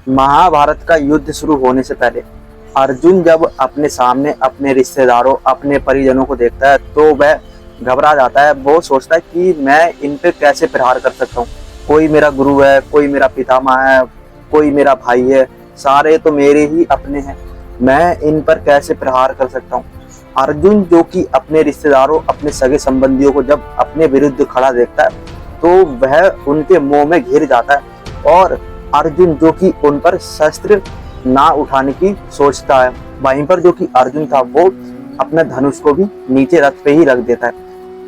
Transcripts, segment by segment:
महाभारत का युद्ध शुरू होने से पहले अर्जुन जब अपने सामने अपने रिश्तेदारों, अपने परिजनों को देखता है तो वह घबरा जाता है। वो सोचता है कि मैं इन पे कैसे प्रहार कर सकता हूँ। कोई मेरा गुरु है, कोई मेरा पितामह है, कोई मेरा भाई है, सारे तो मेरे ही अपने हैं। मैं इन पर कैसे प्रहार कर सकता हूँ। अर्जुन जो कि अपने रिश्तेदारों, अपने सगे संबंधियों को जब अपने विरुद्ध खड़ा देखता है तो वह उनके मोह में घिर जाता है और अर्जुन जो कि उन पर शस्त्र ना उठाने की सोचता है। वहीं पर जो कि अर्जुन था वो अपने धनुष को भी नीचे रथ पे ही रख देता है।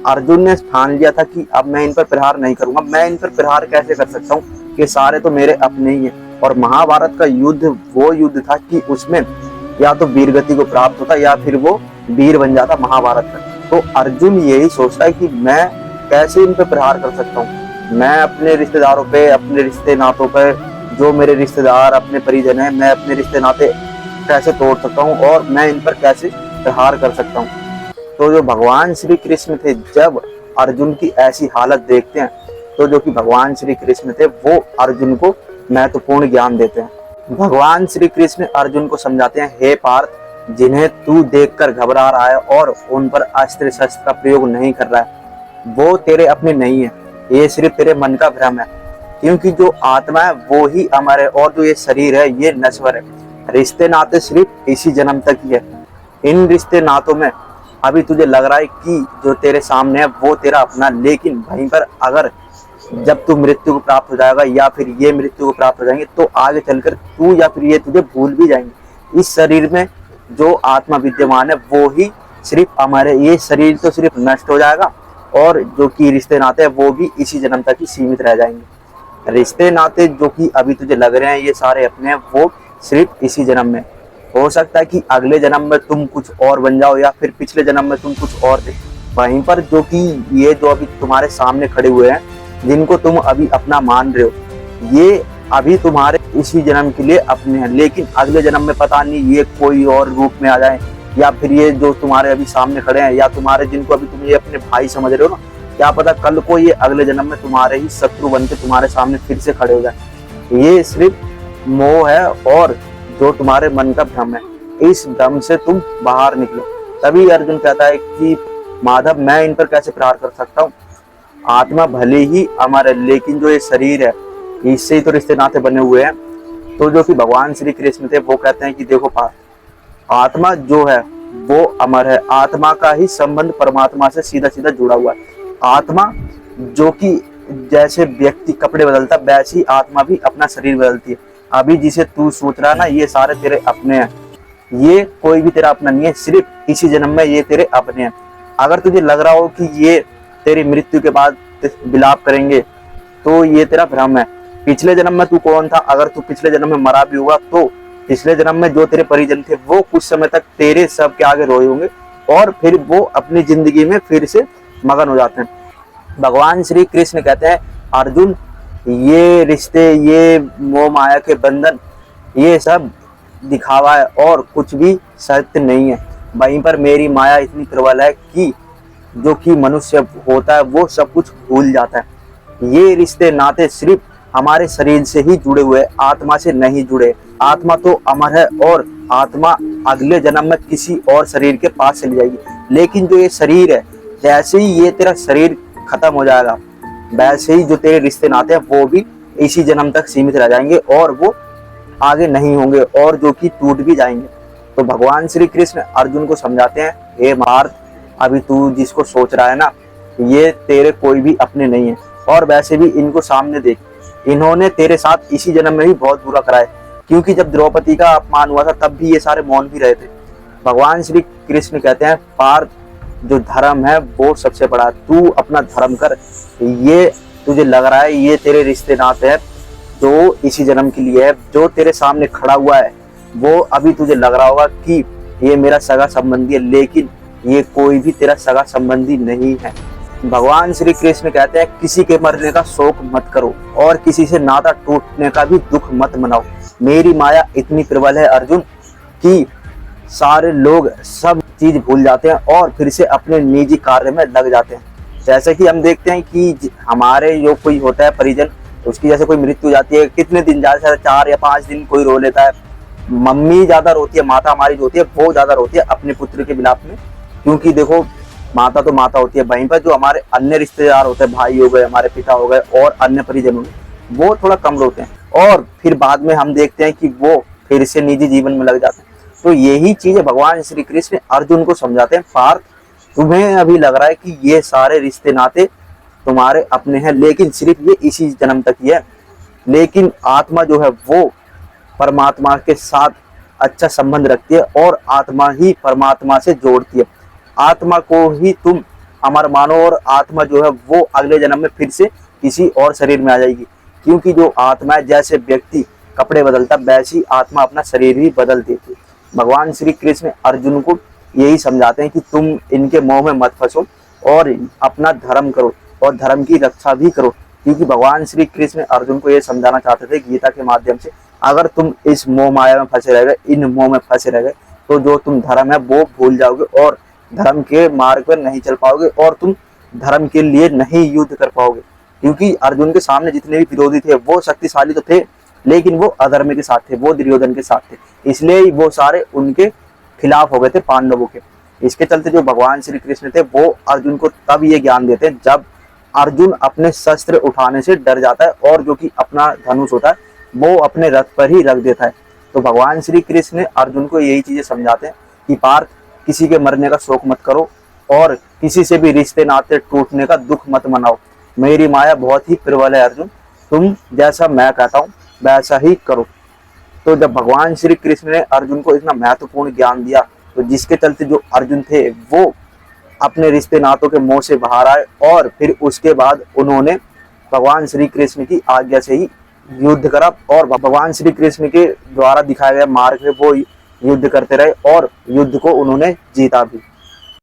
अर्जुन ने ठान लिया था कि अब मैं इन पर प्रहार नहीं करूंगा। मैं इन पर प्रहार कैसे कर सकता हूँ कि सारे तो मेरे अपने ही हैं। और महाभारत का युद्ध वो युद्ध था कि उसमें या तो वीरगति को प्राप्त होता या फिर वो वीर बन जाता महाभारत का। तो अर्जुन यही सोचता है कि मैं कैसे इन पे प्रहार कर सकता हूँ। मैं अपने रिश्तेदारों पे, अपने रिश्ते नातों पे, जो मेरे रिश्तेदार अपने परिजन हैं, मैं अपने रिश्ते नाते कैसे तोड़ सकता हूँ और मैं इन पर कैसे प्रहार कर सकता हूँ। तो जो भगवान श्री कृष्ण थे, जब अर्जुन की ऐसी हालत देखते हैं तो जो कि भगवान श्री कृष्ण थे वो अर्जुन को महत्वपूर्ण ज्ञान देते हैं। भगवान श्री कृष्ण अर्जुन को समझाते हैं, हे पार्थ, जिन्हें तू देखकर घबरा रहा है और उन पर अस्त्र शस्त्र का प्रयोग नहीं कर रहा है, वो तेरे अपने नहीं है। ये सिर्फ तेरे मन का भ्रम है, क्योंकि जो आत्मा है वो ही अमर है और जो ये शरीर है ये नश्वर है। रिश्ते नाते सिर्फ इसी जन्म तक ही है। इन रिश्ते नातों में अभी तुझे लग रहा है कि जो तेरे सामने है वो तेरा अपना, लेकिन वहीं पर अगर जब तू मृत्यु को प्राप्त हो जाएगा या फिर ये मृत्यु को प्राप्त हो जाएंगे तो आगे चलकर तू या फिर ये तुझे भूल भी जाएंगे। इस शरीर में जो आत्मा विद्यमान है वो ही सिर्फ अमर है। ये शरीर तो सिर्फ नष्ट हो जाएगा और जो कि रिश्ते नाते हैं वो भी इसी जन्म तक ही सीमित रह जाएंगे। रिश्ते नाते जो कि अभी तुझे लग रहे हैं ये सारे अपने हैं, वो सिर्फ इसी जन्म में। हो सकता है कि अगले जन्म में तुम कुछ और बन जाओ या फिर पिछले जन्म में तुम कुछ और थे। वहीं पर जो कि ये जो अभी तुम्हारे सामने खड़े हुए हैं, जिनको तुम अभी अपना मान रहे हो, ये अभी तुम्हारे इसी जन्म के लिए अपने हैं, लेकिन अगले जन्म में पता नहीं ये कोई और रूप में आ जाए या फिर ये जो तुम्हारे अभी सामने खड़े हैं या तुम्हारे जिनको अभी तुम ये अपने भाई समझ रहे हो ना, क्या पता कल को ये अगले जन्म में तुम्हारे ही शत्रु बन के तुम्हारे सामने फिर से खड़े हो जाए। ये सिर्फ मोह है और जो तुम्हारे मन का भ्रम है। इस भ्रम से तुम बाहर निकलो। तभी अर्जुन कहता है कि माधव, मैं इन पर कैसे प्रहार कर सकता हूँ। आत्मा भले ही अमर है, लेकिन जो ये शरीर है इससे ही तो रिश्ते नाते बने हुए हैं। तो जो कि भगवान श्री कृष्ण थे वो कहते हैं कि देखो पार्थ, आत्मा जो है वो अमर है। आत्मा का ही संबंध परमात्मा से सीधा सीधा जुड़ा हुआ है। आत्मा जो कि जैसे व्यक्ति कपड़े बदलता वैसे ही आत्मा भी अपना शरीर बदलती है। अभी जिसे तू सोच रहा है ना ये सारे तेरे अपने हैं, ये कोई भी तेरा अपना नहीं है, सिर्फ इसी जन्म में ये तेरे अपने हैं। अगर तुझे लग रहा हो कि ये तेरी मृत्यु के बाद विलाप करेंगे तो ये तेरा भ्रम है। पिछले जन्म में तू कौन था, अगर तू पिछले जन्म में मरा भी हुआ तो पिछले जन्म में जो तेरे परिजन थे वो कुछ समय तक तेरे सब के आगे रोए होंगे और फिर वो अपनी जिंदगी में फिर से मगन हो जाते हैं। भगवान श्री कृष्ण कहते हैं, अर्जुन, ये रिश्ते, ये मोह माया के बंधन, ये सब दिखावा है और कुछ भी सत्य नहीं है। वहीं पर मेरी माया इतनी प्रबल है कि जो कि मनुष्य होता है वो सब कुछ भूल जाता है। ये रिश्ते नाते सिर्फ हमारे शरीर से ही जुड़े हुए, आत्मा से नहीं जुड़े। आत्मा तो अमर है और आत्मा अगले जन्म में किसी और शरीर के पास चली जाएगी, लेकिन जो ये शरीर है, जैसे ही ये तेरा शरीर खत्म हो जाएगा वैसे ही जो तेरे रिश्ते नाते हैं वो भी इसी जन्म तक सीमित रह जाएंगे और वो आगे नहीं होंगे और जो कि टूट भी जाएंगे। तो भगवान श्री कृष्ण अर्जुन को समझाते हैं, हे पार्थ, अभी तू जिसको सोच रहा है ना ये तेरे कोई भी अपने नहीं है। और वैसे भी इनको सामने देख, इन्होंने तेरे साथ इसी जन्म में भी बहुत बुरा करा है, क्योंकि जब द्रौपदी का अपमान हुआ था तब भी ये सारे मौन भी रहे थे। भगवान श्री कृष्ण कहते हैं, पार्थ, जो धर्म है वो सबसे बड़ा, तू अपना धर्म कर। ये तुझे लग रहा है ये तेरे रिश्ते नाते हैं जो इसी जन्म के लिए है। जो तेरे सामने खड़ा हुआ है वो अभी तुझे लग रहा होगा कि ये मेरा सगा संबंधी है, लेकिन ये कोई भी तेरा सगा संबंधी नहीं है। भगवान श्री कृष्ण कहते हैं, किसी के मरने का शोक मत करो और किसी से नाता टूटने का भी दुख मत मनाओ। मेरी माया इतनी प्रबल है अर्जुन कि सारे लोग सब चीज भूल जाते हैं और फिर से अपने निजी कार्य में लग जाते हैं। जैसे कि हम देखते हैं कि हमारे जो कोई होता है परिजन, उसकी जैसे कोई मृत्यु हो जाती है, कितने दिन, ज्यादा से ज्यादा 4 या 5 दिन कोई रो लेता है। मम्मी ज्यादा रोती है, माता हमारी जो होती है वो ज्यादा रोती है अपने पुत्र के विलाप में, क्योंकि देखो माता तो माता होती है, वहीं पर जो हमारे अन्य रिश्तेदार होते हैं, भाई हो गए, हमारे पिता हो गए और अन्य परिजन हो गए, वो थोड़ा कम रोते हैं और फिर बाद में हम देखते हैं कि वो फिर से निजी जीवन में लग जाते हैं। तो यही चीजें भगवान श्री कृष्ण अर्जुन को समझाते हैं, पार्थ तुम्हें अभी लग रहा है कि ये सारे रिश्ते नाते तुम्हारे अपने हैं, लेकिन सिर्फ ये इसी जन्म तक ही है, लेकिन आत्मा जो है वो परमात्मा के साथ अच्छा संबंध रखती है और आत्मा ही परमात्मा से जोड़ती है। आत्मा को ही तुम अमर मानो और आत्मा जो है वो अगले जन्म में फिर से किसी और शरीर में आ जाएगी, क्योंकि जो आत्मा है, जैसे व्यक्ति कपड़े बदलता वैसी आत्मा अपना शरीर ही बदल देती है। भगवान श्री कृष्ण अर्जुन को यही समझाते हैं कि तुम इनके मोह में मत फंसो और अपना धर्म करो और धर्म की रक्षा भी करो, क्योंकि भगवान श्री कृष्ण अर्जुन को ये समझाना चाहते थे गीता के माध्यम से, अगर तुम इस मोह माया में फंसे रह गए, इन मोह में फंसे रह गए, तो जो तुम धर्म है वो भूल जाओगे और धर्म के मार्ग पर नहीं चल पाओगे और तुम धर्म के लिए नहीं युद्ध कर पाओगे। क्योंकि अर्जुन के सामने जितने भी विरोधी थे वो शक्तिशाली तो थे, लेकिन वो अधर्म के साथ थे, वो दुर्योधन के साथ थे, इसलिए वो सारे उनके खिलाफ हो गए थे, पांडवों के। इसके चलते जो भगवान श्री कृष्ण थे वो अर्जुन को तब ये ज्ञान देते हैं जब अर्जुन अपने शस्त्र उठाने से डर जाता है और जो कि अपना धनुष होता है वो अपने रथ पर ही रख देता है। तो भगवान श्री कृष्ण अर्जुन को यही चीजें समझाते हैं कि पार्थ किसी के मरने का शोक मत करो और किसी से भी रिश्ते नाते टूटने का दुख मत मनाओ। मेरी माया बहुत ही प्रबल है अर्जुन, तुम जैसा मैं कहता हूँ वैसा ही करो। तो जब भगवान श्री कृष्ण ने अर्जुन को इतना महत्वपूर्ण ज्ञान दिया, तो जिसके चलते जो अर्जुन थे वो अपने रिश्ते नातों के मोह से बाहर आए और फिर उसके बाद उन्होंने भगवान श्री कृष्ण की आज्ञा से ही युद्ध करा और भगवान श्री कृष्ण के द्वारा दिखाए गए मार्ग में वो युद्ध करते रहे और युद्ध को उन्होंने जीता भी।